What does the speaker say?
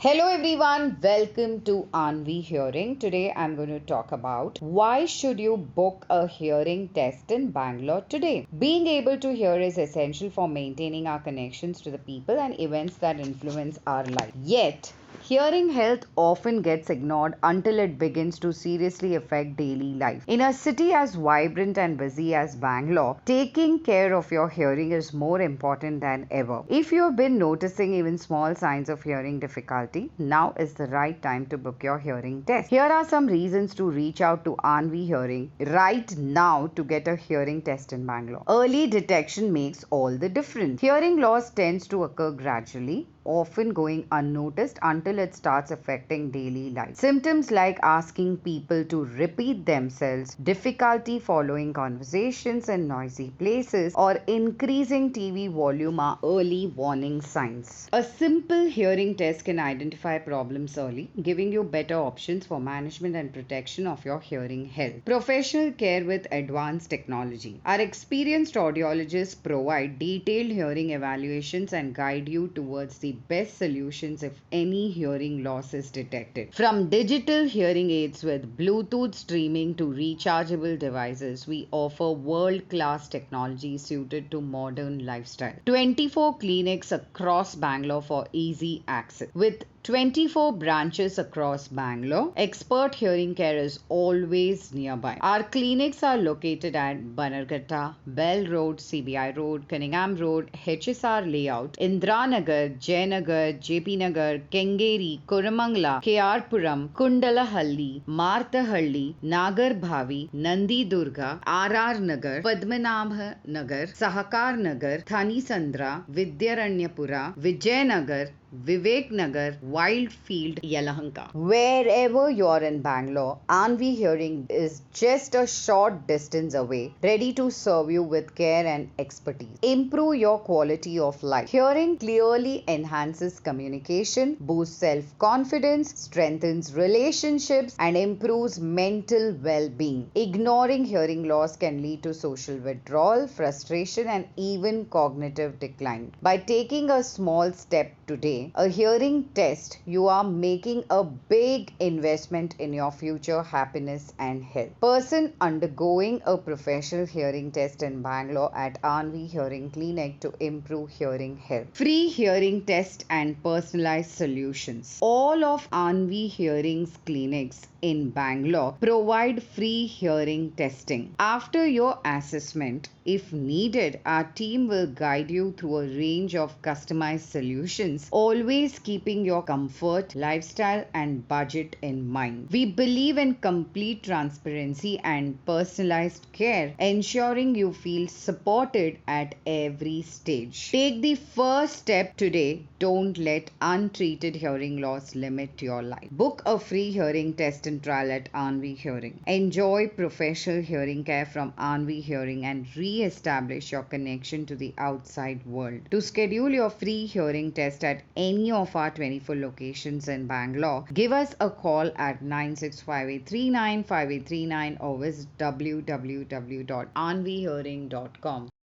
Hello everyone, welcome to Aanvii Hearing. Today I'm going to talk about why should you book a hearing test in Bangalore today. Being able to hear is essential for maintaining our connections to the people and events that influence our life. Yet, hearing health often gets ignored until it begins to seriously affect daily life. In a city as vibrant and busy as Bangalore, taking care of your hearing is more important than ever. If you have been noticing even small signs of hearing difficulty, now is the right time to book your hearing test. Here are some reasons to reach out to Aanvii Hearing right now to get a hearing test in Bangalore. Early detection makes all the difference. Hearing loss tends to occur gradually, often going unnoticed until it starts affecting daily life. Symptoms like asking people to repeat themselves, difficulty following conversations in noisy places, or increasing TV volume are early warning signs. A simple hearing test can identify problems early, giving you better options for management and protection of your hearing health. Professional care with advanced technology. Our experienced audiologists provide detailed hearing evaluations and guide you towards the best solutions if any hearing loss is detected. From digital hearing aids with Bluetooth streaming to rechargeable devices, we offer world-class technology suited to modern lifestyle. 24 clinics across Bangalore for easy access. With 24 branches across Bangalore, expert hearing care is always nearby. Our clinics are located at Bannerghatta, Bell Road, CBI Road, Cunningham Road, HSR Layout, Indranagar, Jayanagar, JP Nagar, Kengeri, Koramangala, KR Puram, Kundalahalli, Marthahalli, Nagarbhavi, Nandi Durga, RR Nagar, Padmanabha Nagar, Sahakar Nagar, Thani Sandra, Vidyaranyapura, Vijayanagar, Vivek Nagar, Wildfield, Yelahanka. Wherever you're in Bangalore, Aanvii Hearing is just a short distance away, ready to serve you with care and expertise. Improve your quality of life. Hearing clearly enhances communication, boosts self-confidence, strengthens relationships, and improves mental well-being. Ignoring hearing loss can lead to social withdrawal, frustration, and even cognitive decline. By taking a small step today, a hearing test, you are making a big investment in your future happiness and health. Person undergoing a professional hearing test in Bangalore at Aanvii Hearing Clinic to improve hearing health. Free hearing test and personalized solutions. All of Aanvii Hearing's clinics in Bangalore provide free hearing testing. After your assessment, if needed, our team will guide you through a range of customized solutions, always keeping your comfort, lifestyle, and budget in mind. We believe in complete transparency and personalized care, ensuring you feel supported at every stage. Take the first step today. Don't let untreated hearing loss limit your life. Book a free hearing test and trial at Aanvii Hearing. Enjoy professional hearing care from Aanvii Hearing and re-establish your connection to the outside world. To schedule your free hearing test at any of our 24 locations in Bangalore, give us a call at 965839 5839 or visit www.aanvihearing.com.